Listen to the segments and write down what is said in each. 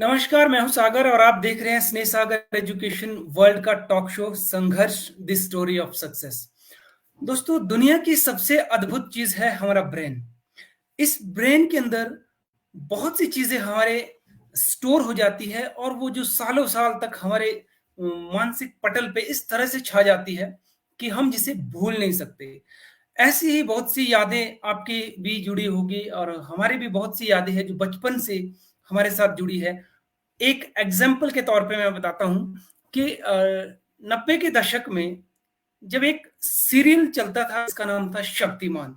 नमस्कार, मैं हूं सागर और आप देख रहे हैं स्नेह सागर एजुकेशन वर्ल्ड का टॉक शो संघर्ष द स्टोरी ऑफ सक्सेस। दोस्तों, दुनिया की सबसे अद्भुत चीज है हमारा ब्रेन। इस ब्रेन के अंदर बहुत सी चीजें हमारे स्टोर हो जाती है और वो जो सालों साल तक हमारे मानसिक पटल पे इस तरह से छा जाती है कि हम जिसे भूल नहीं सकते। ऐसी ही बहुत सी यादें आपकी भी जुड़ी होगी और हमारी भी बहुत सी यादें हैं जो बचपन से हमारे साथ जुड़ी है। एक एग्जाम्पल के तौर पे मैं बताता हूँ कि 90 के दशक में जब एक सीरियल चलता था, इसका नाम था शक्तिमान।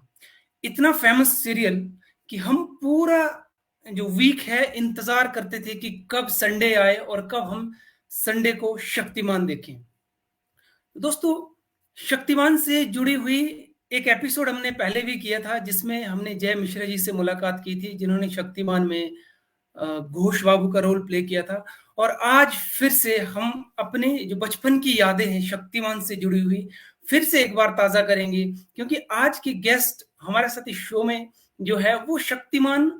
इतना फेमस सीरियल कि हम पूरा जो वीक है इंतजार करते थे कि कब संडे आए और कब हम संडे को शक्तिमान देखें। दोस्तों, शक्तिमान से जुड़ी हुई एक एपिसोड हमने पहले भी किया था जिसमें हमने जय मिश्रा जी से मुलाकात की थी, जिन्होंने शक्तिमान में घोष बाबू का रोल प्ले किया था। और आज फिर से हम अपने जो बचपन की यादें हैं शक्तिमान से जुड़ी हुई फिर से एक बार ताजा करेंगे, क्योंकि आज की गेस्ट हमारे साथ इस शो में जो है वो शक्तिमान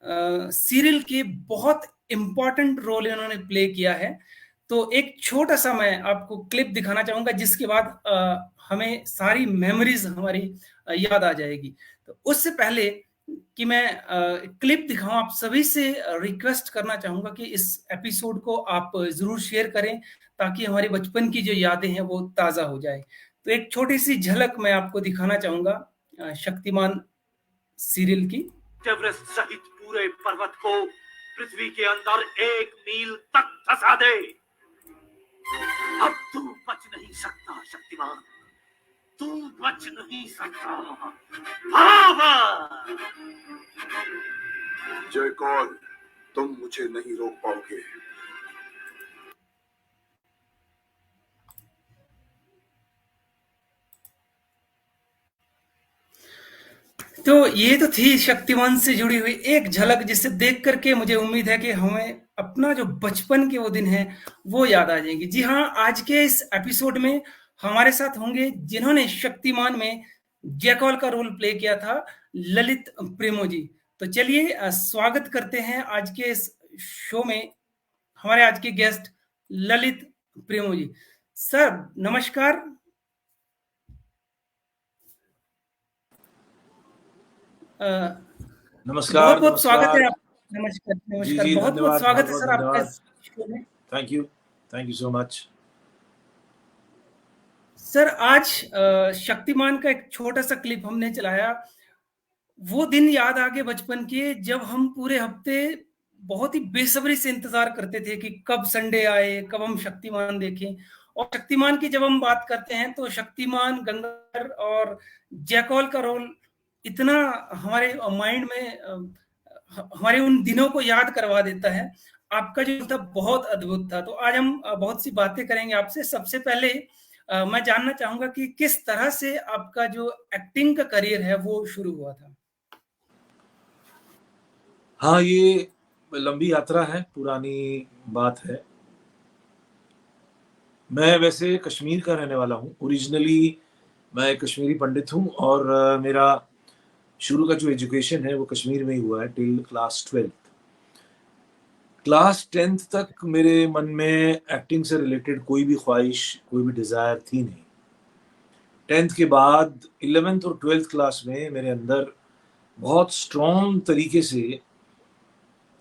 सीरियल के बहुत इंपॉर्टेंट रोल इन्होंने प्ले किया है। तो एक छोटा सा मैं आपको क्लिप दिखाना चाहूंगा जिसके बाद हमें सारी मेमोरीज हमारी याद आ जाएगी। तो उससे पहले कि मैं क्लिप दिखाऊं, आप सभी से रिक्वेस्ट करना चाहूंगा कि इस एपिसोड को आप जरूर शेयर करें ताकि हमारे बचपन की जो यादें हैं वो ताजा हो जाए। तो एक छोटी सी झलक मैं आपको दिखाना चाहूंगा शक्तिमान सीरियल की। एवरेस्ट सहित पूरे पर्वत को पृथ्वी के अंदर 1 मील तक धंसा दे। अब तू बच नहीं सकता शक्तिमान, तू बच नहीं सकता। जय कौल, तुम मुझे नहीं रोक पाओगे। तो ये तो थी शक्तिमान से जुड़ी हुई एक झलक, जिसे देख करके मुझे उम्मीद है कि हमें अपना जो बचपन के वो दिन है वो याद आ जाएंगे। जी हाँ, आज के इस एपिसोड में हमारे साथ होंगे जिन्होंने शक्तिमान में जयकौल का रोल प्ले किया था, ललित प्रेमो जी। तो चलिए स्वागत करते हैं आज के इस शो में हमारे आज के गेस्ट ललित प्रेमो जी। सर नमस्कार। नमस्कार। बहुत बहुत स्वागत है आप। नमस्कार नमस्कार, जी, बहुत बहुत स्वागत है सर आपका धन्यवाद। इस शो में। Thank you so much. Sir आज शक्तिमान का एक छोटा सा क्लिप हमने चलाया। वो दिन याद आ गए बचपन के जब हम पूरे हफ्ते बहुत ही बेसब्री से इंतजार करते थे कि कब संडे आए, कब हम शक्तिमान देखें। और शक्तिमान की जब हम बात करते हैं तो शक्तिमान, गंगाधर और जयकौल का रोल इतना हमारे माइंड में हमारे उन दिनों को याद करवा देता है। आपका जो था बहुत अद्भुत था। तो आज हम बहुत सी बातें करेंगे आपसे। सबसे पहले मैं जानना चाहूंगा कि किस तरह से आपका जो एक्टिंग का करियर है वो शुरू हुआ था। हाँ, ये लंबी यात्रा है, पुरानी बात है। मैं वैसे कश्मीर का रहने वाला हूँ। ओरिजिनली मैं कश्मीरी पंडित हूँ और मेरा शुरू का जो एजुकेशन है वो कश्मीर में ही हुआ है till class 12th। Class 10th तक मेरे मन में एक्टिंग से रिलेटेड कोई भी ख्वाहिश, कोई भी डिज़ायर थी नहीं। 10th के बाद 11th और 12th क्लास में मेरे अंदर बहुत स्ट्रॉन्ग तरीके से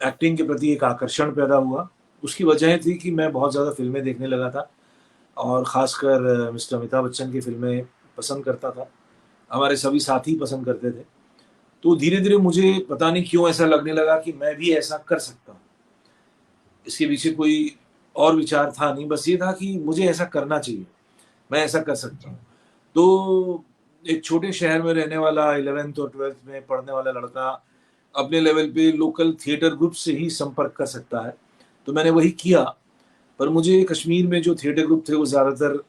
एक्टिंग के प्रति एक आकर्षण पैदा हुआ। उसकी वजह थी कि मैं बहुत ज़्यादा फिल्में देखने लगा था और ख़ासकर मिस्टर अमिताभ बच्चन की फिल्में पसंद करता था। हमारे सभी साथी पसंद करते थे। तो धीरे धीरे मुझे पता नहीं क्यों ऐसा लगने लगा कि मैं भी ऐसा कर सकता हूँ। इसके पीछे कोई और विचार था नहीं, बस ये था कि मुझे ऐसा करना चाहिए, मैं ऐसा कर सकता हूँ। तो एक छोटे शहर में रहने वाला 11th और 12th में पढ़ने वाला लड़का अपने लेवल पे लोकल थिएटर ग्रुप से ही संपर्क कर सकता है, तो मैंने वही किया। पर मुझे कश्मीर में जो थिएटर ग्रुप थे वो ज़्यादातर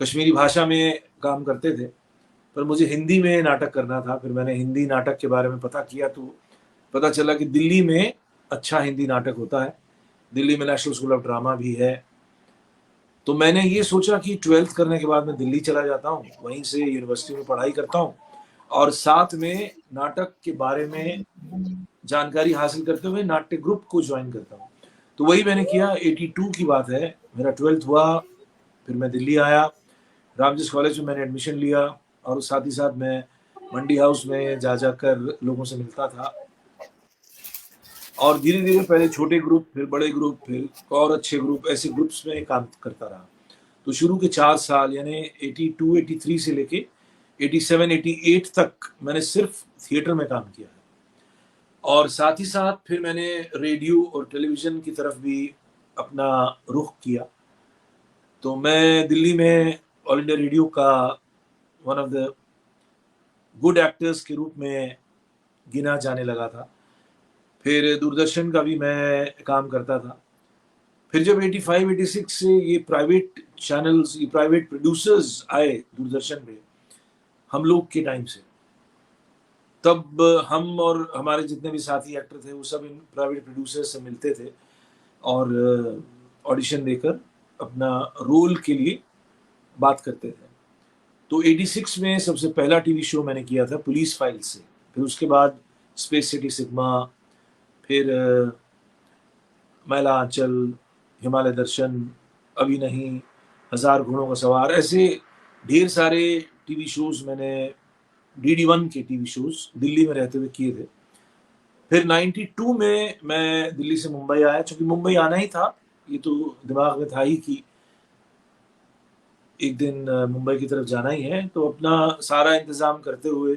कश्मीरी भाषा में काम करते थे, पर मुझे हिंदी में नाटक करना था। फिर मैंने हिंदी नाटक के बारे में पता किया तो पता चला कि दिल्ली में अच्छा हिंदी नाटक होता है, दिल्ली में नेशनल स्कूल ऑफ ड्रामा भी है। तो मैंने ये सोचा कि 12th करने के बाद मैं दिल्ली चला जाता हूँ, वहीं से यूनिवर्सिटी में पढ़ाई करता हूँ और साथ में नाटक के बारे में जानकारी हासिल करते हुए नाट्य ग्रुप को ज्वाइन करता हूँ। तो वही मैंने किया। 82 की बात है, मेरा 12th हुआ, फिर मैं दिल्ली आया, रामजिस कॉलेज में मैंने एडमिशन लिया, और साथ ही साथ मैं मंडी हाउस में जा जाकर लोगों से मिलता था, और धीरे धीरे पहले छोटे ग्रुप, फिर बड़े ग्रुप, फिर और अच्छे ग्रुप, ऐसे ग्रुप्स में काम करता रहा। तो शुरू के 4 साल यानी 82, 83 से लेके 87, 88 तक मैंने सिर्फ थिएटर में काम किया है, और साथ ही साथ फिर मैंने रेडियो और टेलीविज़न की तरफ भी अपना रुख किया। तो मैं दिल्ली में ऑल इंडिया रेडियो का one of the good actors के रूप में गिना जाने लगा था। फिर दूरदर्शन का भी मैं काम करता था। फिर जब 85, 86 से ये प्राइवेट चैनल्स, ये प्राइवेट प्रोड्यूसर्स आए दूरदर्शन में हम लोग के टाइम से, तब हम और हमारे जितने भी साथी एक्टर थे वो सब इन प्राइवेट प्रोड्यूसर्स से मिलते थे और ऑडिशन देकर अपना रोल के लिए बात करते थे। तो 86 में सबसे पहला टीवी शो मैंने किया था पुलिस फाइल से, फिर उसके बाद स्पेस सिटी सिग्मा, फिर मैला आंचल, हिमालय दर्शन, अभी नहीं, हजार घोड़ों का सवार, ऐसे ढेर सारे टीवी शोज मैंने DD1 के टीवी शोज दिल्ली में रहते हुए किए थे। फिर 92 में मैं दिल्ली से मुंबई आया, चूंकि मुंबई आना ही था, ये तो दिमाग में था ही कि एक दिन मुंबई की तरफ जाना ही है। तो अपना सारा इंतज़ाम करते हुए,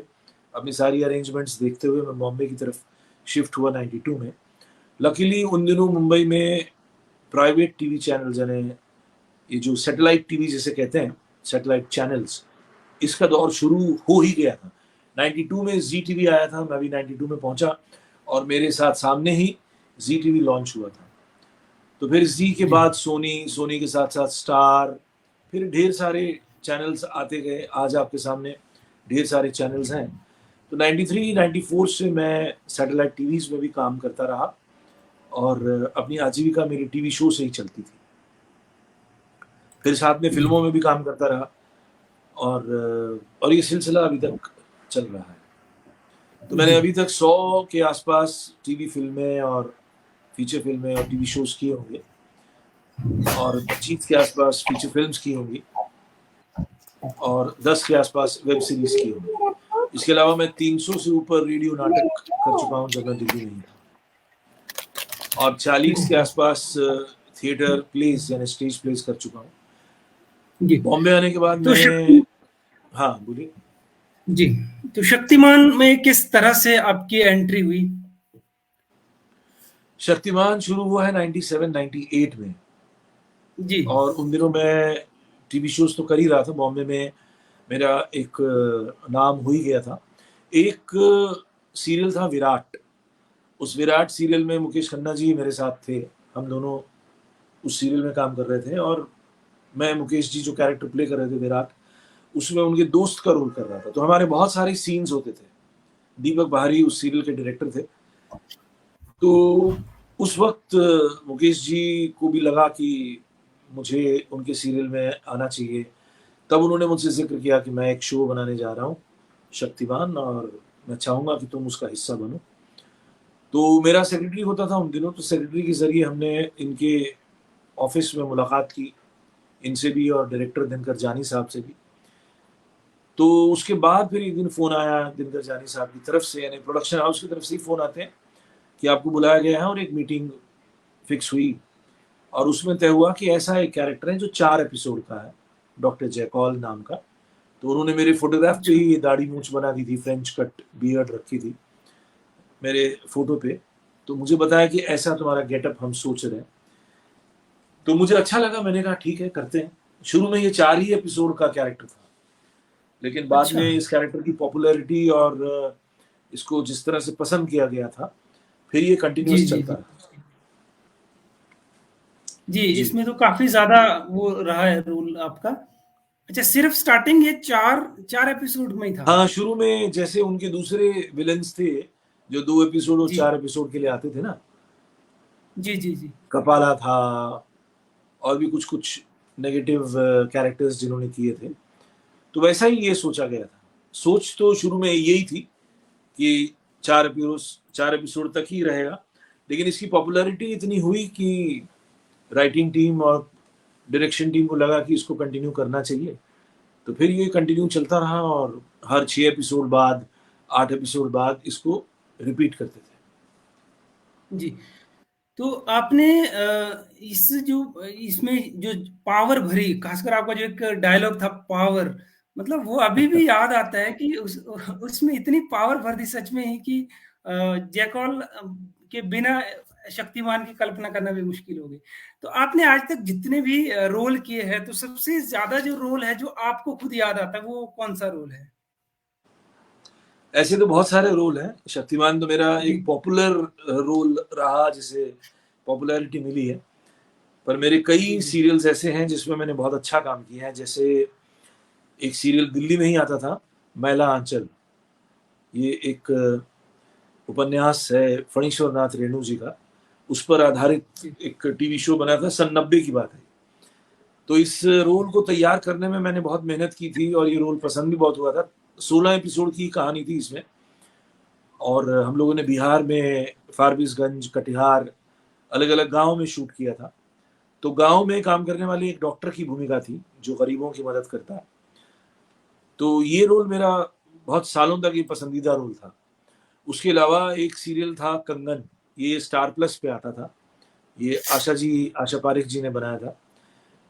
अपनी सारी अरेंजमेंट्स देखते हुए मैं बॉम्बे की तरफ शिफ्ट हुआ 92 में। लकीली उन दिनों मुंबई में प्राइवेट टीवी चैनल्स, यानी ये जो सैटेलाइट टीवी जिसे कहते हैं, सैटेलाइट चैनल्स, इसका दौर शुरू हो ही गया था। 92 में जी टीवी आया था, मैं भी 92 में पहुंचा और मेरे साथ सामने ही जी टीवी लॉन्च हुआ था। तो फिर जी के बाद सोनी के साथ साथ स्टार, फिर ढेर सारे चैनल्स आते गए। आज आपके सामने ढेर सारे चैनल्स हैं। तो 93, 94 से मैं सैटेलाइट टीवीज़ में भी काम करता रहा और अपनी आजीविका मेरी टीवी शो से ही चलती थी। फिर साथ में फिल्मों में भी काम करता रहा और ये सिलसिला अभी तक चल रहा है। तो मैंने अभी तक 100 के आसपास टीवी फिल्में और फीचर फिल्में और टीवी शोज किए होंगे, और 25 के आसपास फीचर फिल्म्स की होंगी, और 10 के आसपास वेब सीरीज की होंगी। इसके अलावा मैं 300 से ऊपर रेडियो नाटक कर चुका हूँ जब मैं दिल्ली नहीं था, और 40 के आसपास थिएटर प्लेस यानी स्टेज प्लेस कर चुका हूँ। बॉम्बे आने के बाद तो मैंने, हाँ बोलिए जी, तो शक्तिमान में किस तरह से आपकी एंट्री हुई? शक्तिमान शुरू हुआ है 97, 98 में जी, और उन दिनों मैं टीवी शोज तो कर ही रहा था। बॉम्बे में मेरा एक नाम हो ही गया था। एक सीरियल था विराट, उस विराट सीरियल में मुकेश खन्ना जी मेरे साथ थे, हम दोनों उस सीरियल में काम कर रहे थे, और मैं मुकेश जी जो कैरेक्टर प्ले कर रहे थे विराट, उसमें उनके दोस्त का रोल कर रहा था। तो हमारे बहुत सारे सीन्स होते थे। दीपक बाहरी उस सीरियल के डायरेक्टर थे। तो उस वक्त मुकेश जी को भी लगा कि मुझे उनके सीरियल में आना चाहिए। तब उन्होंने मुझसे जिक्र किया कि मैं एक शो बनाने जा रहा हूँ शक्तिमान, और मैं चाहूँगा कि तुम उसका हिस्सा बनो। तो मेरा सेक्रेटरी होता था उन दिनों, तो सेक्रेटरी के जरिए हमने इनके ऑफिस में मुलाकात की, इनसे भी और डायरेक्टर दिनकर जानी साहब से भी। तो उसके बाद फिर एक दिन फ़ोन आया दिनकर जानी साहब की तरफ से, यानी प्रोडक्शन हाउस की तरफ से ही फ़ोन आते हैं कि आपको बुलाया गया है, और एक मीटिंग फिक्स हुई और उसमें तय हुआ कि ऐसा एक कैरेक्टर है जो 4 एपिसोड का है, डॉक्टर जयकॉल नाम का। तो उन्होंने मेरे फोटोग्राफ पे ही दाढ़ी मूंछ बना दी थी, फ्रेंच कट बियर्ड रखी थी मेरे फोटो पे। तो मुझे बताया कि ऐसा तुम्हारा गेटअप हम सोच रहे हैं। तो मुझे अच्छा लगा, मैंने कहा ठीक है करते हैं। शुरू में ये 4 ही एपिसोड का कैरेक्टर था, लेकिन बाद में इस कैरेक्टर की पॉपुलैरिटी और इसको जिस तरह से पसंद किया गया था, फिर ये कंटिन्यूस चलता है। जी, इसमें तो काफी ज्यादा वो रहा है रोल आपका। अच्छा, सिर्फ स्टार्टिंग ये 4 एपिसोड में ही था? हाँ, शुरू में जैसे उनके दूसरे विलेंस थे जो 2 एपिसोड और 4 एपिसोड के लिए आते थे ना, जी जी जी, कपाला था और भी कुछ नेगेटिव कैरेक्टर्स जिन्होंने किए थे, तो वैसा ही ये सोचा गया था। सोच तो शुरू में यही थी कि 4 एपिसोड तक ही रहेगा, लेकिन इसकी पॉपुलैरिटी इतनी हुई कि राइटिंग टीम और डायरेक्शन टीम को लगा कि इसको कंटिन्यू करना चाहिए, तो फिर ये कंटिन्यू चलता रहा और हर 6 एपिसोड बाद, 8 एपिसोड बाद इसको रिपीट करते थे। जी। तो आपने इस जो इसमें जो पावर भरी, खासकर आपका जो एक डायलॉग था पावर, मतलब वो अभी भी याद आता है कि उसमें इतनी पावर भर दी सच में ही कि जैकॉल के बिना शक्तिमान की कल्पना करना भी मुश्किल हो गई। तो आपने आज तक जितने भी रोल किए हैं, तो सबसे ज्यादा जो रोल है जो आपको खुद याद आता है, वो कौन सा रोल है? ऐसे तो बहुत सारे रोल हैं। शक्तिमान तो मेरा जी। एक पॉपुलर रोल रहा, जिसे पॉपुलैरिटी मिली है। पर मेरे जी, कई जी। सीरियल्स ऐसे हैं जिसमें मैंने बहुत अच्छा काम किया है। जैसे एक सीरियल दिल्ली में ही आता था, मैला आंचल। ये एक उपन्यास है फणीश्वर नाथ रेणु जी का, उस पर आधारित जी। एक टीवी शो बना था, सन 90 की बात है। तो इस रोल को तैयार करने में मैंने बहुत मेहनत की थी और ये रोल पसंद भी बहुत हुआ था। 16 एपिसोड की कहानी थी इसमें, और हम लोगों ने बिहार में फारबिसगंज, कटिहार, अलग अलग गाँव में शूट किया था। तो गाँव में काम करने वाले एक डॉक्टर की भूमिका थी जो गरीबों की मदद करता है। तो ये रोल मेरा बहुत सालों तक ये पसंदीदा रोल था। उसके अलावा एक सीरियल था कंगन, ये स्टार प्लस पे आता था। ये आशा पारेख जी ने बनाया था।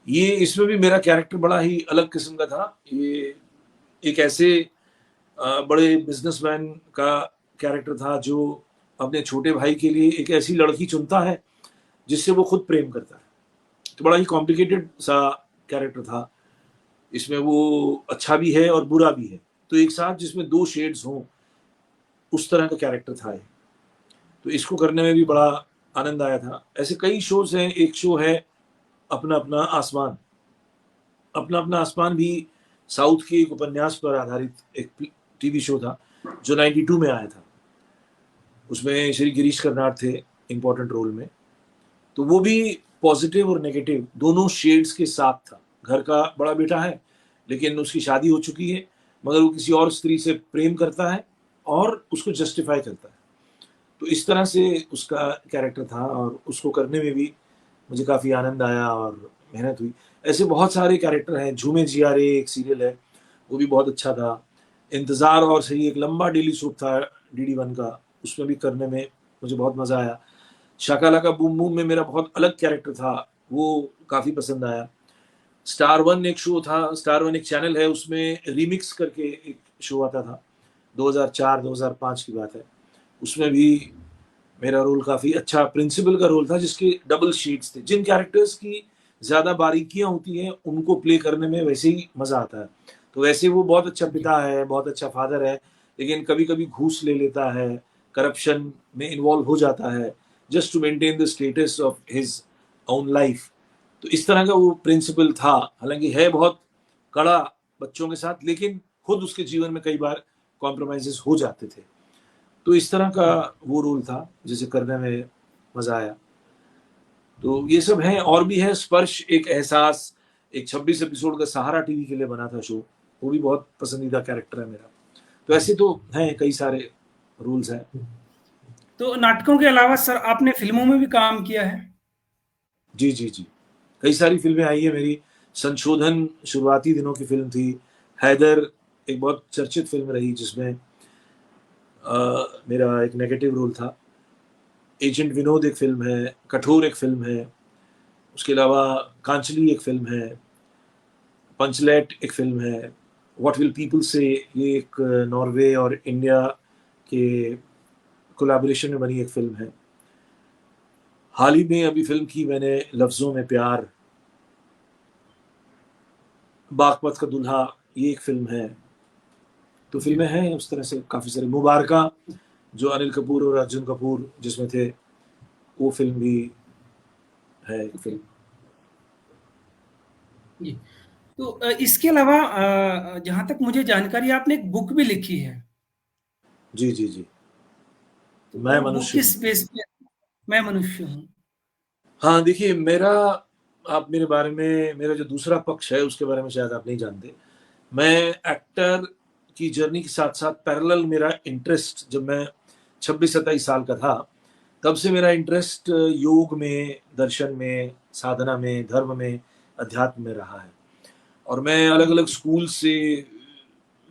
ये इसमें भी मेरा कैरेक्टर बड़ा ही अलग किस्म का था। ये एक ऐसे बड़े बिजनेसमैन का कैरेक्टर था जो अपने छोटे भाई के लिए एक ऐसी लड़की चुनता है जिससे वो खुद प्रेम करता है। तो बड़ा ही कॉम्प्लिकेटेड सा कैरेक्टर था। इसमें वो अच्छा भी है और बुरा भी है, तो एक साथ जिसमें 2 शेड्स हों, उस तरह का कैरेक्टर था ये। तो इसको करने में भी बड़ा आनंद आया था। ऐसे कई शोज हैं। एक शो है अपना अपना आसमान। अपना अपना आसमान भी साउथ के एक उपन्यास पर आधारित एक टीवी शो था जो 92 में आया था। उसमें श्री गिरीश कर्नाड थे इंपॉर्टेंट रोल में। तो वो भी पॉजिटिव और नेगेटिव दोनों शेड्स के साथ था। घर का बड़ा बेटा है, लेकिन उसकी शादी हो चुकी है, मगर वो किसी और स्त्री से प्रेम करता है और उसको जस्टिफाई करता है। तो इस तरह से उसका कैरेक्टर था और उसको करने में भी मुझे काफ़ी आनंद आया और मेहनत हुई। ऐसे बहुत सारे कैरेक्टर हैं। झूमे जियारे एक सीरियल है, वो भी बहुत अच्छा था। इंतज़ार और सही एक लंबा डेली सोप था DD1 का, उसमें भी करने में मुझे बहुत मज़ा आया। शाकालाका बूम बूम में मेरा बहुत अलग कैरेक्टर था, वो काफ़ी पसंद आया। स्टार वन एक शो था, स्टार वन एक चैनल है, उसमें रीमिक्स करके एक शो आता था, 2004-2005 की बात है। उसमें भी मेरा रोल काफ़ी अच्छा प्रिंसिपल का रोल था, जिसके डबल शीट्स थे। जिन कैरेक्टर्स की ज़्यादा बारीकियाँ होती हैं उनको प्ले करने में वैसे ही मज़ा आता है। तो वैसे वो बहुत अच्छा जी। पिता है, बहुत अच्छा फादर है, लेकिन कभी कभी घूस ले लेता है, करप्शन में इन्वॉल्व हो जाता है, just to maintain the status of his own life. तो इस तरह का वो प्रिंसिपल था। हालांकि है बहुत कड़ा बच्चों के साथ, लेकिन खुद उसके जीवन में कई बार कॉम्प्रोमाइजेस हो जाते थे। तो इस तरह का वो रोल था जिसे करने में मजा आया। तो ये सब है, और भी है। स्पर्श एक एहसास, एक 26 एपिसोड का सहारा टीवी के लिए बना था शो, वो भी बहुत पसंदीदा कैरेक्टर है मेरा। तो ऐसे तो हैं, कई सारे रूल्स हैं। तो नाटकों के अलावा सर आपने फिल्मों में भी काम किया है? जी जी जी, कई सारी फिल्में आई है मेरी। संशोधन शुरुआती दिनों की फिल्म थी। हैदर एक बहुत चर्चित फिल्म रही जिसमें मेरा एक नेगेटिव रोल था। एजेंट विनोद एक फिल्म है, कठोर एक फिल्म है, उसके अलावा कांचली एक फिल्म है, पंचलेट एक फिल्म है, व्हाट विल पीपल से, ये एक नॉर्वे और इंडिया के कोलैबोरेशन में बनी एक फिल्म है। हाल ही में अभी फिल्म की मैंने लफ्जों में प्यार, बागपत का दुल्हा, ये एक फिल्म है। तो फिल्में हैं उस तरह से काफ़ी सारी। मुबारका जो अनिल कपूर और अर्जुन कपूर जिसमें थे, वो फिल्म भी है एक फिल्म। जी। तो इसके अलावा जहाँ तक मुझे जानकारी है, आपने एक बुक भी लिखी है। जी जी जी, तो मैं वो बुक मनुष्य हूँ। किस बेस पे? मैं मनुष्य हूँ। हाँ देखिए, मेरा, आप मेरे बारे में, मेरा जो दूसरा पक्ष है उसके बारे में शायद आप नहीं जानते। मैं एक्टर की जर्नी के साथ साथ पैरेलल मेरा इंटरेस्ट, जब मैं 26-27 साल का था तब से मेरा इंटरेस्ट योग में, दर्शन में, साधना में, धर्म में, अध्यात्म में रहा है। और मैं अलग अलग स्कूल से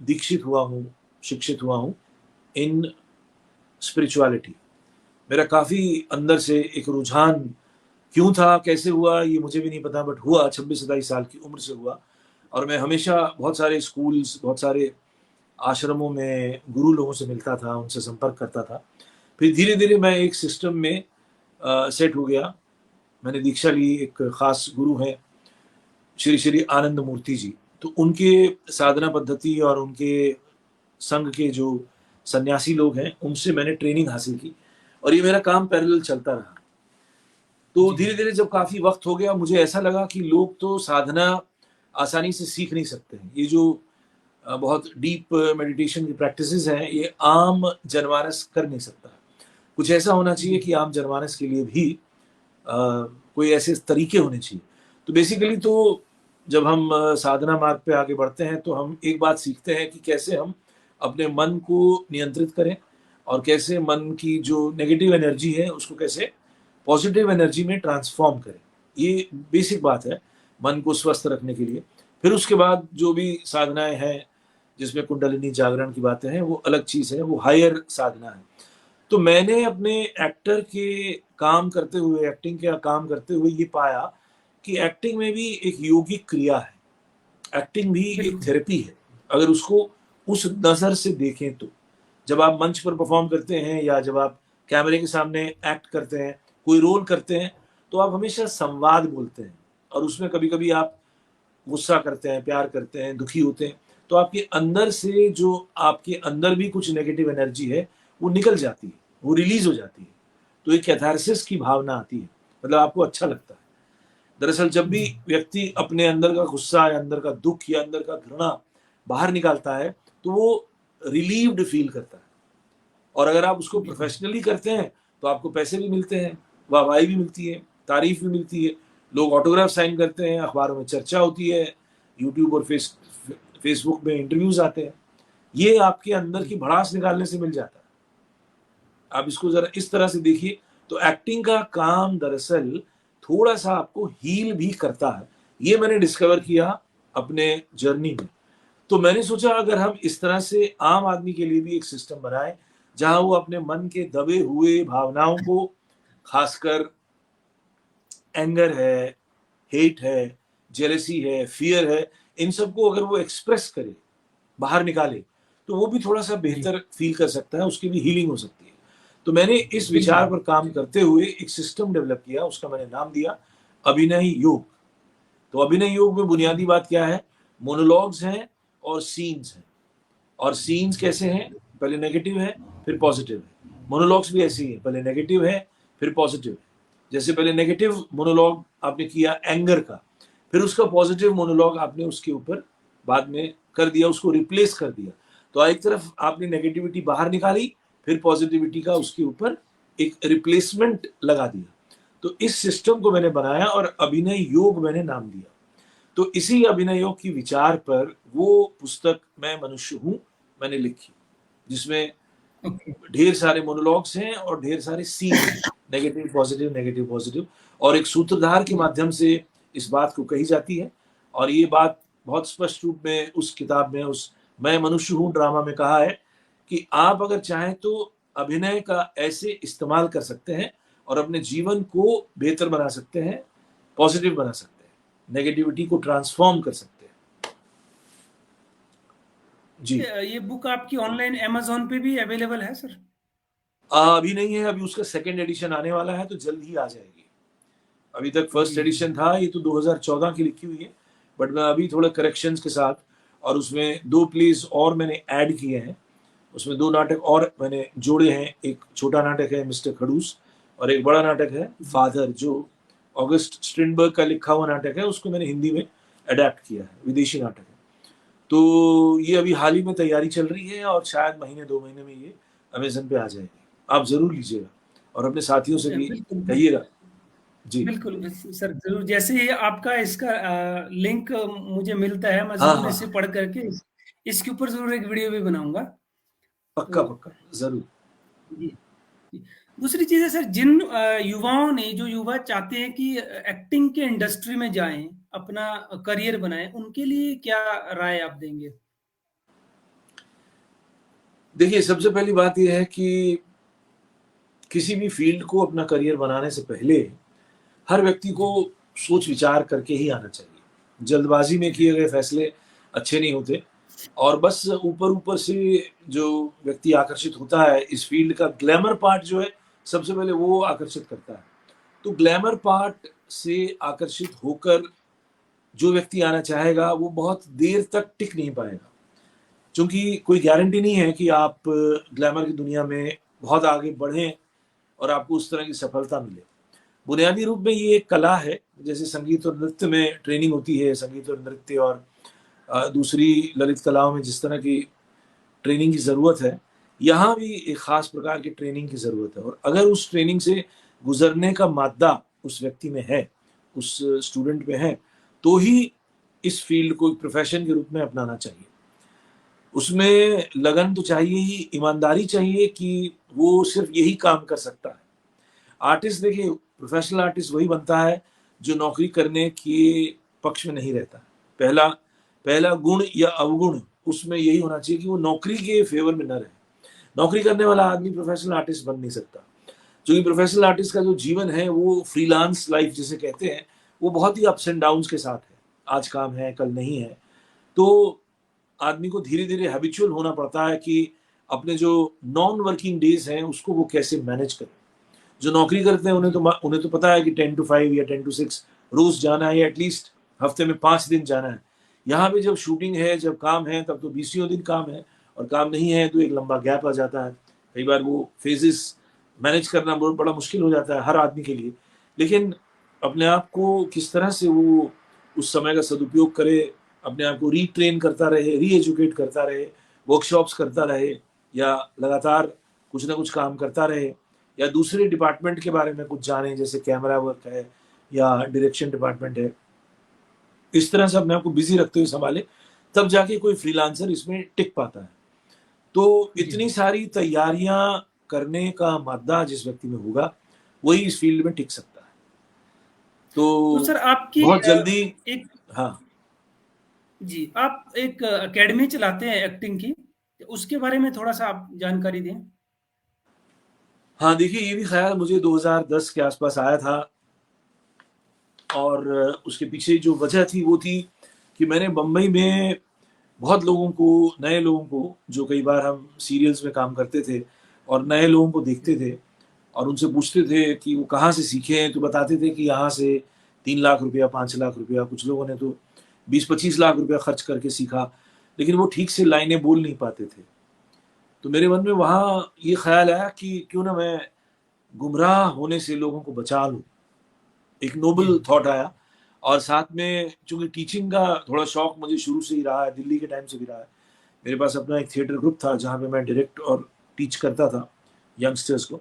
दीक्षित हुआ हूँ, शिक्षित हुआ हूँ इन स्पिरिचुअलिटी। मेरा काफ़ी अंदर से एक रुझान क्यों था, कैसे हुआ, ये मुझे भी नहीं पता, बट हुआ। 26-27 साल की उम्र से हुआ। और मैं हमेशा बहुत सारे स्कूल्स, बहुत सारे आश्रमों में गुरु लोगों से मिलता था, उनसे संपर्क करता था। फिर धीरे धीरे मैं एक सिस्टम में सेट हो गया। मैंने दीक्षा ली। एक खास गुरु हैं श्री श्री आनंद मूर्ति जी, तो उनके साधना पद्धति और उनके संघ के जो सन्यासी लोग हैं, उनसे मैंने ट्रेनिंग हासिल की और ये मेरा काम पैरेलल चलता रहा। तो धीरे धीरे जब काफी वक्त हो गया, मुझे ऐसा लगा कि लोग तो साधना आसानी से सीख नहीं सकते हैं। ये जो बहुत डीप मेडिटेशन की प्रैक्टिसेस हैं, ये आम जनमानस कर नहीं सकता। कुछ ऐसा होना चाहिए कि आम जनमानस के लिए भी कोई ऐसे तरीके होने चाहिए। तो बेसिकली तो जब हम साधना मार्ग पे आगे बढ़ते हैं तो हम एक बात सीखते हैं कि कैसे हम अपने मन को नियंत्रित करें और कैसे मन की जो नेगेटिव एनर्जी है उसको कैसे पॉजिटिव एनर्जी में ट्रांसफॉर्म करें। ये बेसिक बात है मन को स्वस्थ रखने के लिए। फिर उसके बाद जो भी साधनाएं हैं जिसमें कुंडलिनी जागरण की बातें हैं, वो अलग चीज़ है, वो हायर साधना है। तो मैंने अपने एक्टर के काम करते हुए, एक्टिंग का काम करते हुए ये पाया कि एक्टिंग में भी एक योगिक क्रिया है, एक्टिंग भी एक थेरेपी है, अगर उसको उस नज़र से देखें तो। जब आप मंच पर परफॉर्म करते हैं या जब आप कैमरे के सामने एक्ट करते हैं, कोई रोल करते हैं, तो आप हमेशा संवाद बोलते हैं और उसमें कभी कभी आप गुस्सा करते हैं, प्यार करते हैं, दुखी होते हैं, तो आपके अंदर से जो आपके अंदर भी कुछ नेगेटिव एनर्जी है वो निकल जाती है, वो रिलीज हो जाती है। तो एक कैथारसिस की भावना आती है, मतलब आपको अच्छा लगता है। दरअसल जब भी व्यक्ति अपने अंदर का गुस्सा या अंदर का दुख या अंदर का घृणा बाहर निकालता है तो वो रिलीव्ड फील करता है। और अगर आप उसको प्रोफेशनली करते हैं तो आपको पैसे भी मिलते हैं, वाहवाही भी मिलती है, तारीफ भी मिलती है, लोग ऑटोग्राफ साइन करते हैं, अखबारों में चर्चा होती है, यूट्यूब और फेसबुक में इंटरव्यूज आते हैं। ये आपके अंदर की भड़ास निकालने से मिल जाता है। आप इसको जरा इस तरह से देखिए। तो एक्टिंग का काम दरअसल थोड़ा सा आपको हील भी करता है। ये मैंने डिस्कवर किया अपने जर्नी में। तो मैंने सोचा अगर हम इस तरह से आम आदमी के लिए भी एक सिस्टम बनाए जहां वो अपने मन के दबे हुए भावनाओं को, खासकर एंगर है, हेट है, जेलसी है, फियर है, इन सबको अगर वो एक्सप्रेस करे, बाहर निकाले, तो वो भी थोड़ा सा बेहतर फील कर सकता है, उसकी भी हीलिंग हो सकती है। तो मैंने इस विचार पर काम करते हुए एक सिस्टम डेवलप किया, उसका मैंने नाम दिया अभिनय योग। तो अभिनय योग में बुनियादी बात क्या है? मोनोलॉग्स हैं और सीन्स हैं। और सीन्स कैसे हैं? पहले नेगेटिव है फिर पॉजिटिव है। मोनोलॉग्स भी ऐसे ही है, पहले नेगेटिव है फिर पॉजिटिव है। जैसे पहले नेगेटिव मोनोलॉग आपने किया एंगर का, फिर उसका पॉजिटिव मोनोलॉग आपने उसके ऊपर बाद में कर दिया, उसको रिप्लेस कर दिया। तो एक तरफ आपने नेगेटिविटी बाहर निकाली, फिर पॉजिटिविटी का उसके ऊपर एक रिप्लेसमेंट लगा दिया। तो इस सिस्टम को मैंने बनाया और अभिनय योग मैंने नाम दिया। तो इसी अभिनय योग की विचार पर वो पुस्तक मैं मनुष्य हूं मैंने लिखी, जिसमें ढेर सारे मोनोलॉग्स हैं और ढेर सारे सीन हैं, नेगेटिव पॉजिटिव, और एक सूत्रधार के माध्यम से इस बात को कही जाती है। और ये बात बहुत स्पष्ट रूप में उस किताब में, उस मैं मनुष्य हूं ड्रामा में कहा है कि आप अगर चाहें तो अभिनय का ऐसे इस्तेमाल कर सकते हैं और अपने जीवन को बेहतर बना सकते हैं, पॉजिटिव बना सकते हैं, नेगेटिविटी को ट्रांसफॉर्म कर सकते हैं। जी, ये बुक आपकी ऑनलाइन अमेज़न पे भी अवेलेबल है सर? अभी नहीं है, अभी उसका सेकंड एडिशन आने वाला है, तो जल्द ही आ जाएगी। अभी तक फर्स्ट एडिशन था, ये तो 2014 की लिखी हुई है, बट मैं अभी थोड़ा करेक्शंस के साथ, और उसमें 2 प्लेस और मैंने ऐड किए हैं, उसमें 2 नाटक और मैंने जोड़े हैं। एक छोटा नाटक है मिस्टर खड़ूस और एक बड़ा नाटक है फादर, जो ऑगस्ट स्ट्रिनबर्ग का लिखा हुआ नाटक है, उसको मैंने हिंदी में अडेप्ट किया है, विदेशी नाटक है। तो ये अभी हाल ही में तैयारी चल रही है और शायद महीने 2 महीने में ये अमेजन पे आ जाएगी। आप जरूर लीजिएगा और अपने साथियों से भी कहिएगा। जी बिल्कुल सर, जरूर। जैसे ही आपका इसका लिंक मुझे मिलता है, मैं हाँ जरूर हाँ, इसे पढ़ करके इसके ऊपर जरूर एक वीडियो भी बनाऊंगा। पक्का तो पक्का जरूर। जी, दूसरी चीज़ है सर, जिन युवाओं ने, जो युवा चाहते हैं कि एक्टिंग के इंडस्ट्री में जाएँ, अपना करियर बनाएँ, उनके लिए क्या राय आप देंगे? देखिए, सबसे पहली बात ये है कि किसी भी फ़ील्ड को अपना करियर बनाने से पहले हर व्यक्ति को जी, सोच विचार करके ही आना चाहिए। जल्दबाज़ी में किए गए फैसले अच्छे नहीं होते और बस ऊपर-ऊपर से जो व्यक्ति आकर्षित होता है, इस फ़ील्ड का ग्लैमर पार्ट जो है, सबसे पहले वो आकर्षित करता है। तो ग्लैमर पार्ट से आकर्षित होकर जो व्यक्ति आना चाहेगा, वो बहुत देर तक टिक नहीं पाएगा। चूँकि कोई गारंटी नहीं है कि आप ग्लैमर की दुनिया में बहुत आगे बढ़ें और आपको उस तरह की सफलता मिले। बुनियादी रूप में ये एक कला है, जैसे संगीत और नृत्य में ट्रेनिंग होती है, संगीत और नृत्य और दूसरी ललित कलाओं में जिस तरह की ट्रेनिंग की ज़रूरत है, यहाँ भी एक ख़ास प्रकार की ट्रेनिंग की ज़रूरत है और अगर उस ट्रेनिंग से गुज़रने का मादा उस व्यक्ति में है, उस स्टूडेंट में है, तो ही इस फ़ील्ड को एक प्रोफ़ेशन के रूप में अपनाना चाहिए। उसमें लगन तो चाहिए ही, ईमानदारी चाहिए कि वो सिर्फ़ यही काम कर सकता है। आर्टिस्ट देखिए, प्रोफ़ेशनल आर्टिस्ट वही बनता है, जो नौकरी करने के पक्ष में नहीं रहता। पहला पहला गुण या अवगुण उसमें यही होना चाहिए कि वो नौकरी के फ़ेवर में ना रहे। नौकरी करने वाला आदमी प्रोफ़ेशनल आर्टिस्ट बन नहीं सकता। क्योंकि प्रोफ़ेशनल आर्टिस्ट का जो जीवन है, वो फ्रीलांस लाइफ़ जिसे कहते हैं, वो बहुत ही अप्स एंड डाउन्स के साथ है। आज काम है, कल नहीं है। तो आदमी को धीरे-धीरे हैबिचुअल होना पड़ता है कि अपने जो नॉन वर्किंग डेज़ हैं, उसको वो कैसे मैनेज करें। जो नौकरी करते हैं जी, उन्हें तो पता है कि 10 टू 5 या 10 टू 6 रोज़ जाना है या एटलीस्ट हफ्ते में 5 दिन जाना है। यहाँ पे जब शूटिंग है, जब काम है, तब तो बीसियों दिन काम है और काम नहीं है तो एक लंबा गैप आ जाता है। कई बार वो फ़ेज़ेज़ मैनेज करना बहुत बड़ा मुश्किल हो जाता है हर आदमी के लिए। लेकिन अपने आप को किस तरह से वो उस समय का सदुपयोग करे, अपने आप को रीट्रेन करता रहे, री-एजुकेट करता रहे, वर्कशॉप्स करता रहे या लगातार कुछ ना कुछ काम करता रहे या दूसरे डिपार्टमेंट के बारे में कुछ जाने, जैसे कैमरा वर्क है या डायरेक्शन डिपार्टमेंट है। इस तरह से अपने आप को बिज़ी रखते हुए सँभाले, तब जाके कोई फ्रीलांसर इसमें टिक पाता है। तो जी। इतनी सारी तैयारियाँ करने का मादा जिस व्यक्ति में होगा, वही इस फ़ील्ड में टिक सकता है। तो तो सर आपकी बहुत जल्दी एक हाँ। जी, आप एक अकेडमी चलाते हैं एक्टिंग की, उसके बारे में थोड़ा-सा आप जानकारी दें? हाँ, देखिए ये भी ख़्याल मुझे 2010 के आस-पास आया था और उसके पीछे जो वजह थी वो थी कि मैंने बम्बई में बहुत लोगों को, नए लोगों को, जो कई बार हम सीरियल्स में काम करते थे और नए लोगों को देखते थे और उनसे पूछते थे कि वो कहाँ से सीखे हैं, तो बताते थे कि यहाँ से 3 लाख रुपया, 5 लाख रुपया, कुछ लोगों ने तो 20-25 लाख रुपया खर्च करके सीखा, लेकिन वो ठीक से लाइनें बोल नहीं पाते थे। तो मेरे मन में वहाँ ये ख़्याल आया कि क्यों ना मैं गुमराह होने से लोगों को बचा लूँ। एक जी, नोबल थॉट आया और साथ में चूँकि टीचिंग का थोड़ा शौक मुझे शुरू से ही रहा है, दिल्ली के टाइम से भी रहा है। मेरे पास अपना एक थिएटर ग्रुप था जहाँ पे मैं डायरेक्ट और टीच करता था यंगस्टर्स को।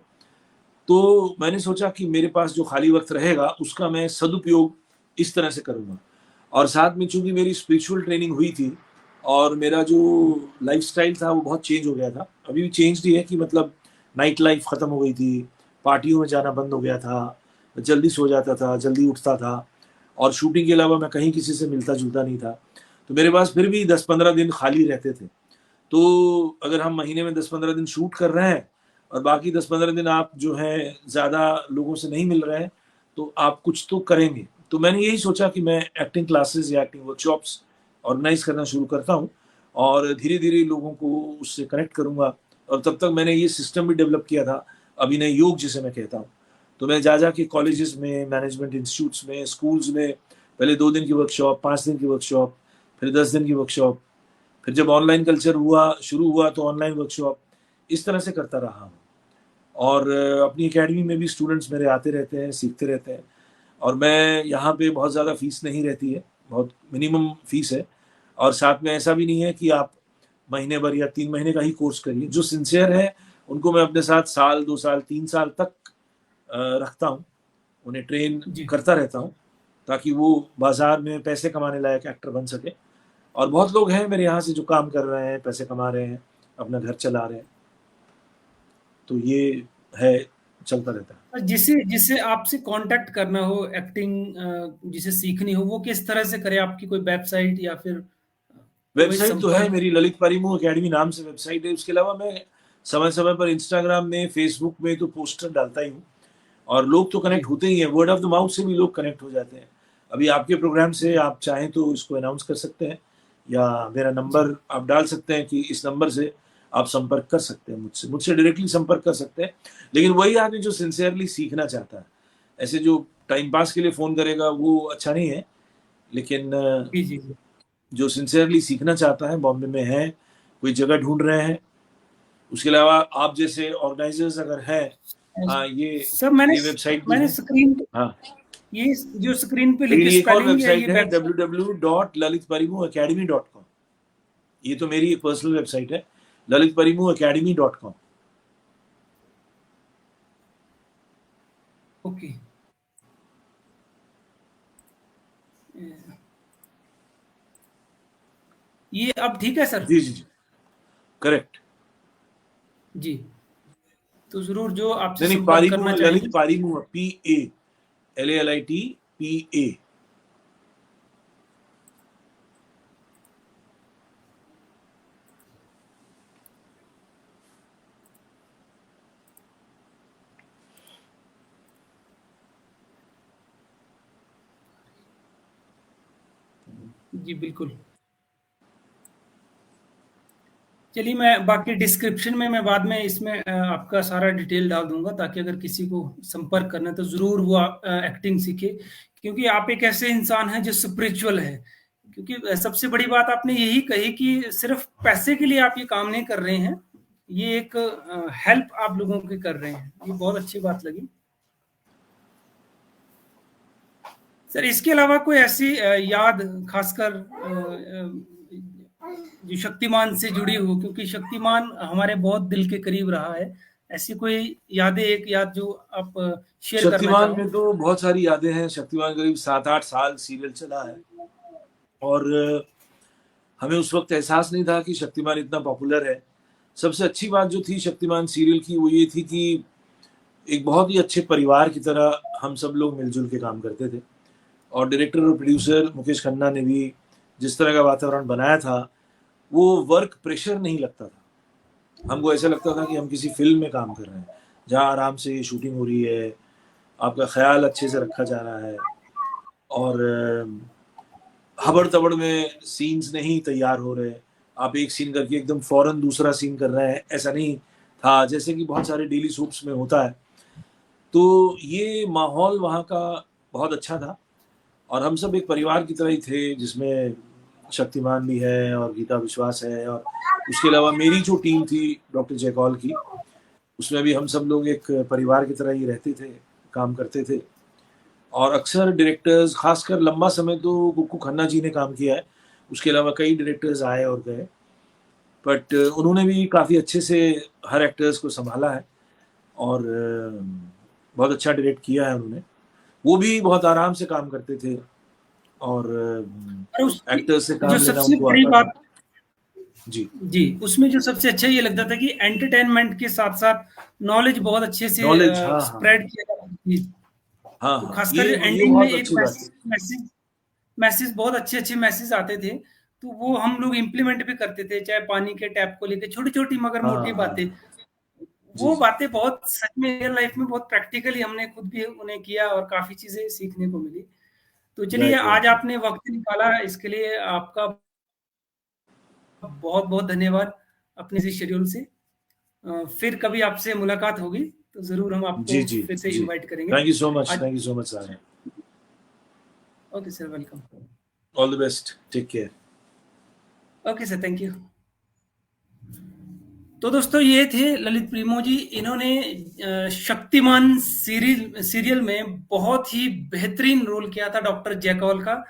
तो मैंने सोचा कि मेरे पास जो खाली वक़्त रहेगा उसका मैं सदुपयोग इस तरह से करूँगा। और साथ में चूँकि मेरी स्पिरिचुअल ट्रेनिंग हुई थी और मेरा जो लाइफ़स्टाइल था वो बहुत चेंज हो गया था। अभी भी चेंज्ड ही है कि मतलब नाइट लाइफ़ ख़त्म हो गई थी, पार्टियों में जाना बंद हो गया था, जल्दी सो जाता था, जल्दी उठता था और शूटिंग के अलावा मैं कहीं किसी से मिलता-जुलता नहीं था। तो मेरे पास फिर भी 10-15 दिन खाली रहते थे। तो अगर हम महीने में 10-15 दिन शूट कर रहे हैं और बाकी 10-15 दिन आप जो है ज़्यादा लोगों से नहीं मिल रहे हैं, तो आप कुछ तो करेंगे। तो मैंने यही सोचा कि मैं एक्टिंग क्लासेस या एक्टिंग वर्कशॉप्स ऑर्गेनाइज़ करना शुरू करता हूँ और धीरे-धीरे लोगों को उससे कनेक्ट करूँगा और तब तक मैंने ये सिस्टम भी डेवलप किया था, अभिनय योग जिसे मैं कहता हूँ। तो मैं जा-जा के कॉलेजेस में, मैनेजमेंट इंस्टीट्यूट्स में, स्कूल्स में पहले 2 दिन की वर्कशॉप, 5 दिन की वर्कशॉप, फिर 10 दिन की वर्कशॉप, फिर जब ऑनलाइन कल्चर शुरू हुआ तो ऑनलाइन वर्कशॉप, इस तरह से करता रहा हूँ। और अपनी अकेडमी में भी स्टूडेंट्स मेरे आते रहते हैं, सीखते रहते हैं और मैं यहाँ पे बहुत ज़्यादा फ़ीस नहीं रहती है, बहुत मिनिमम फ़ीस है और साथ में ऐसा भी नहीं है कि आप महीने भर या 3 महीने का ही कोर्स करिए। जो सिंसियर है, उनको मैं अपने साथ साल, 2 साल, 3 साल तक रखता हूँ, उन्हें ट्रेन जी। करता रहता हूँ, ताकि वो बाज़ार में पैसे कमाने लायक एक्टर बन सकें। और बहुत लोग हैं मेरे यहाँ से जो काम कर रहे हैं, पैसे कमा रहे हैं, अपना घर चला रहे हैं। तो ये है, चलता रहता है। और जिसे जिसे आपसे कांटेक्ट करना हो, एक्टिंग जिसे सीखनी हो, वो किस तरह से करे? आपकी कोई वेबसाइट या फिर कोई वेबसाइट तो है संपर्क? मेरी, ललित परिमू एकेडमी नाम से वेबसाइट है। उसके अलावा मैं समय समय पर इंस्टाग्राम में, फेसबुक में तो पोस्टर डालता ही हूँ, और लोग तो जी कनेक्ट होते ही हैं, वर्ड ऑफ द माउथ से भी लोग कनेक्ट हो जाते हैं। अभी आपके प्रोग्राम से आप चाहें तो इसको अनाउंस कर सकते हैं, या मेरा जी नंबर आप डाल सकते हैं कि इस नंबर से आप संपर्क कर सकते हैं मुझसे, मुझसे डायरेक्टली संपर्क कर सकते हैं। लेकिन वही आदमी जो सिंसियरली सीखना चाहता है, ऐसे जो टाइम पास के लिए फ़ोन करेगा वो अच्छा नहीं है। लेकिन जी जी जी। जो सिंसियरली सीखना चाहता है, बॉम्बे में है, कोई जगह ढूंढ रहे हैं, उसके अलावा आप जैसे ऑर्गेनाइजर्स अगर हैं, हाँ सर मैंने ये वेबसाइट भी मैंने है। स्क्रीन, हाँ, ये जो स्क्रीन पे मेरी लिखी एक और स्पेलिंग है, ये वेबसाइट है वेब। www.lalitparimuacademy.com। ये तो मेरी पर्सनल वेबसाइट है, lalitparimuacademy.com। ओके। ये अब ठीक है सर? जी जी जी, करेक्ट। जी, तो जरूर जो आपसे नहीं नहीं, संपर्क पारिमू करना ललित चाहेंगे। पारिमू, PALALITPA। जी बिल्कुल। चलिए, मैं बाकी डिस्क्रिप्शन में मैं बाद में इसमें आपका सारा डिटेल डाल दूंगा, ताकि अगर किसी को संपर्क करना है तो जरूर वो एक्टिंग सीखे, क्योंकि आप एक ऐसे इंसान हैं जो स्पिरिचुअल है। क्योंकि सबसे बड़ी बात आपने यही कही कि सिर्फ पैसे के लिए आप ये काम नहीं कर रहे हैं, ये एक हेल्प आप लोगों की कर रहे हैं। ये बहुत अच्छी बात लगी सर। इसके अलावा कोई ऐसी याद, खासकर जो शक्तिमान से जुड़ी हो, क्योंकि शक्तिमान हमारे बहुत दिल के करीब रहा है, ऐसी कोई यादें, एक याद जो आप शेयर करना शक्तिमान चाहो? में तो बहुत सारी यादें हैं। शक्तिमान करीब 7-8 साल सीरियल चला है, और हमें उस वक्त एहसास नहीं था कि शक्तिमान इतना पॉपुलर है। सबसे अच्छी बात जो थी शक्तिमान सीरियल की, वो ये थी कि एक बहुत ही अच्छे परिवार की तरह हम सब लोग मिलजुल के काम करते थे, और डायरेक्टर और प्रोड्यूसर मुकेश खन्ना ने भी जिस तरह का वातावरण बनाया था, वो वर्क प्रेशर नहीं लगता था। हमको ऐसा लगता था कि हम किसी फिल्म में काम कर रहे हैं, जहाँ आराम से शूटिंग हो रही है, आपका ख्याल अच्छे से रखा जा रहा है, और हबड़ तबड़ में सीन्स नहीं तैयार हो रहे, आप एक सीन करके एकदम फौरन दूसरा सीन कर रहे हैं, ऐसा नहीं था जैसे कि बहुत सारे डेली सूप्स में होता है। तो ये माहौल वहाँ का बहुत अच्छा था, और हम सब एक परिवार की तरह ही थे, जिसमें शक्तिमान भी है और गीता विश्वास है, और उसके अलावा मेरी जो टीम थी डॉक्टर जयकौल की, उसमें भी हम सब लोग एक परिवार की तरह ही रहते थे, काम करते थे। और अक्सर डायरेक्टर्स, खासकर लंबा समय तो कुक्कू खन्ना जी ने काम किया है, उसके अलावा कई डायरेक्टर्स आए और गए, बट उन्होंने भी काफ़ी अच्छे से हर एक्टर्स को संभाला है, और बहुत अच्छा डायरेक्ट किया है उन्होंने। वो भी बहुत आराम से काम करते थे, और और उसकी एक्टर्स से जो काम लेना सबसे उनको बड़ी आता था। बात, जी, जी, उसमें जो सबसे अच्छा ये लगता था कि एंटरटेनमेंट के साथ साथ नॉलेज बहुत अच्छे से नॉलेज, हाँ हाँ स्प्रेड किया जाता था। हाँ तो हाँ, खासकर ये एंडिंग में बहुत एक अच्छी बात है। मैसेज मैसेज बहुत अच्छे अच्छे मैसेज आते थे, तो वो हम लोग इम्प्लीमेंट भी करते थे, चाहे पानी के टैप को लेकर छोटी छोटी मगर हाँ मोटी बातें। हाँ, जी वो जी, बातें बहुत सच में रियल लाइफ में बहुत प्रैक्टिकली हमने खुद भी उन्हें किया, और काफी चीजें सीखने को मिली। तो चलिए, राइट आज राइट राइट। आपने वक्त निकाला, इसके लिए आपका बहुत बहुत धन्यवाद अपने इसी शेड्यूल से। फिर कभी आपसे मुलाकात होगी तो जरूर हम जी आपको जी फिर से जी, इनवाइट करेंगे। थैंक यू सो मच, आज, थैंक यू सो मच सारे। Okay sir, welcome. All the best, take care. Okay sir, thank you. तो दोस्तों, ये थे ललित प्रीमो जी। इन्होंने शक्तिमान सीरियल में बहुत ही बेहतरीन रोल किया था डॉक्टर जयकौल का।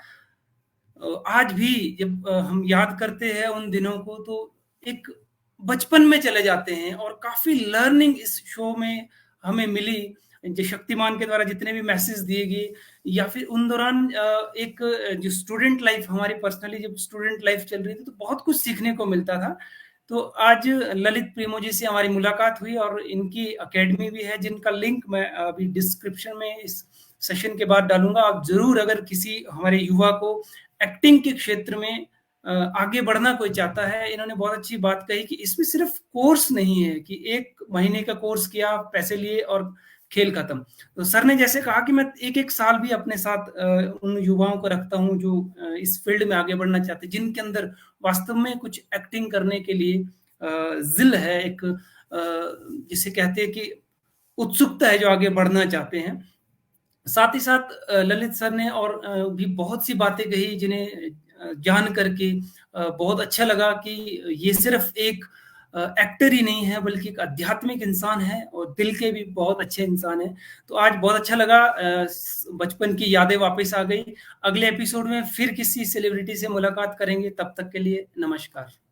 आज भी जब हम याद करते हैं उन दिनों को, तो एक बचपन में चले जाते हैं, और काफी लर्निंग इस शो में हमें मिली। जो शक्तिमान के द्वारा जितने भी मैसेज दिए गए, या फिर उन दौरान एक जो स्टूडेंट लाइफ हमारी पर्सनली जब स्टूडेंट लाइफ चल रही थी, तो बहुत कुछ सीखने को मिलता था। तो आज ललित प्रेमो जी से हमारी मुलाकात हुई और इनकी एकेडमी भी है, जिनका लिंक मैं अभी डिस्क्रिप्शन में इस सेशन के बाद डालूंगा। आप जरूर, अगर किसी हमारे युवा को एक्टिंग के क्षेत्र में आगे बढ़ना कोई चाहता है, इन्होंने बहुत अच्छी बात कही कि इसमें सिर्फ कोर्स नहीं है कि 1 महीने का कोर्स किया, पैसे लिए और खेल खत्म। तो सर ने जैसे कहा कि मैं 1-1 साल भी अपने साथ उन युवाओं को रखता हूं जो इस फील्ड में आगे बढ़ना चाहते हैं, जिनके अंदर वास्तव में कुछ एक्टिंग करने के लिए जिल है, एक जिसे कहते हैं कि उत्सुकता है, जो आगे बढ़ना चाहते हैं। साथ ही साथ ललित सर ने और भी बहुत सी बातें कही जिन्हें जान करके बहुत अच्छा लगा कि ये सिर्फ एक एक्टर ही नहीं है, बल्कि एक आध्यात्मिक इंसान है और दिल के भी बहुत अच्छे इंसान है। तो आज बहुत अच्छा लगा, बचपन की यादें वापस आ गई। अगले एपिसोड में फिर किसी सेलिब्रिटी से मुलाकात करेंगे, तब तक के लिए नमस्कार।